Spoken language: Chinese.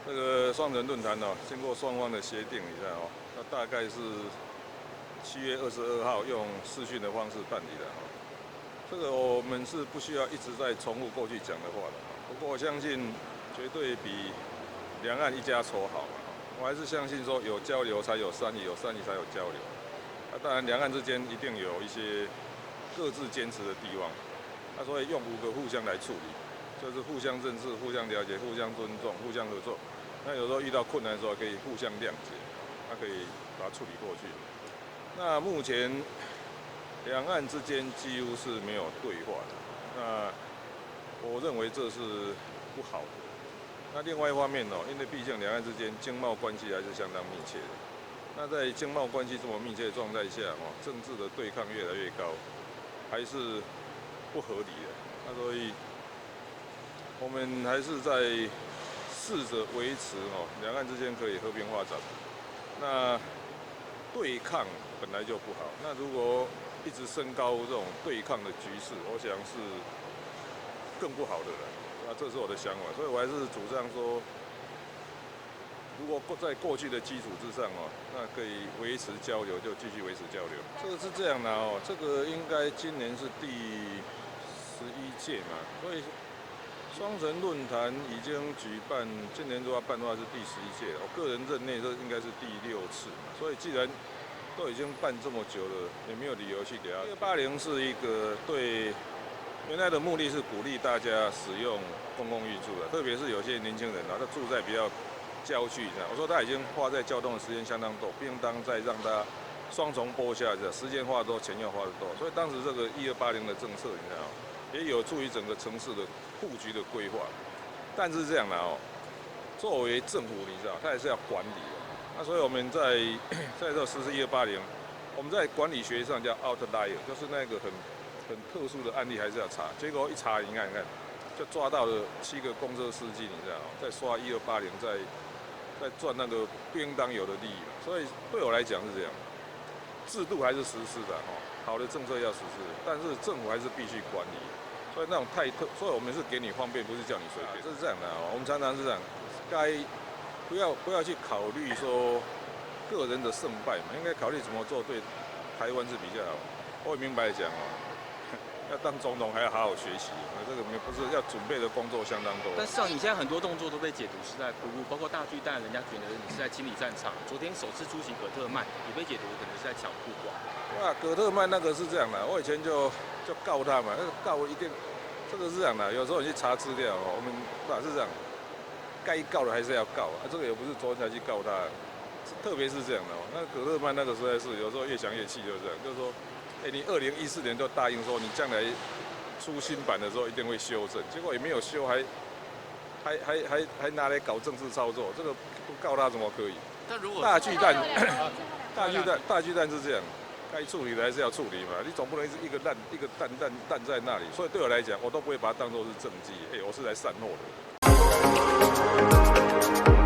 这个双人论坛哦，经过双方的协定一下哦，那大概是7月22号用视讯的方式办理的哦。这个我们是不需要一直在重复过去讲的话的。不过我相信绝对比两岸一家愁好嘛。我还是相信说有交流才有善意，有善意才有交流。当然两岸之间一定有一些各自坚持的地方，所以用5个互相来处理。就是互相认识、互相了解、互相尊重、互相合作。那有时候遇到困难的时候，可以互相谅解，可以把它处理过去。那目前两岸之间几乎是没有对话的，那我认为这是不好的。那另外一方面哦，因为毕竟两岸之间经贸关系还是相当密切的。那在经贸关系这么密切的状态下哦，政治的对抗越来越高，还是不合理的。那所以我们还是在试着维持哦，两岸之间可以和平发展。那对抗本来就不好，那如果一直升高这种对抗的局势，我想是更不好的了。那这是我的想法，所以我还是主张说，如果在过去的基础之上哦，那可以维持交流就继续维持交流。这个是这样的哦，这个应该今年是第11届嘛，所以。双城论坛已经举办，今年如果要办的话是第11届了。我个人认内这应该是第6次嘛，所以既然都已经办这么久了，也没有理由去给他。180是一个对原来的目的是鼓励大家使用公共运输的，特别是有些年轻人他住在比较郊区，我说他已经花在交通的时间相当多，不应当再让他双重剥下，时间花得多，钱要花得多。所以当时这个1280的政策，你知道，也有助于整个城市的布局的规划。但是这样的哦，作为政府，你知道，它还是要管理的。那所以我们在这实施1280，我们在管理学上叫 outlier， 就是那个很特殊的案例还是要查。结果一查，你看，就抓到了7个公车司机，你知道，在刷1280，在赚那个不应当有的利益。所以对我来讲是这样，制度还是实施的哈，好的政策要实施，但是政府还是必须管理。所以那种所以我们是给你方便，不是叫你随便。是这样的啊，我们常常是这样，该不要去考虑说个人的胜败嘛，应该考虑怎么做对台湾是比较好。我也明白讲哦，要当总统还要好好学习，这个不是要准备的工作相当多。但是像你现在很多动作都被解读是在铺路，包括大巨蛋，人家觉得你是在清理战场。昨天首次出席葛特曼，也被解读可能是在抢曝光。哇，葛特曼那个是这样的，我以前就告他嘛，那个告一定，这个是这样的。有时候你去查资料哦，我们是这样，该告的还是要告啊。这个也不是昨天才去告他，特别是这样的哦。那葛特曼那个实在是有时候越想越气，就是这样，就是说，你2014年就答应说你将来出新版的时候一定会修正，结果也没有修，还拿来搞政治操作，这个不告他怎么可以？但如果大巨蛋是这样。该处理的还是要处理嘛，你总不能一个蛋在那里，所以对我来讲，我都不会把它当作是政绩，我是来善后的。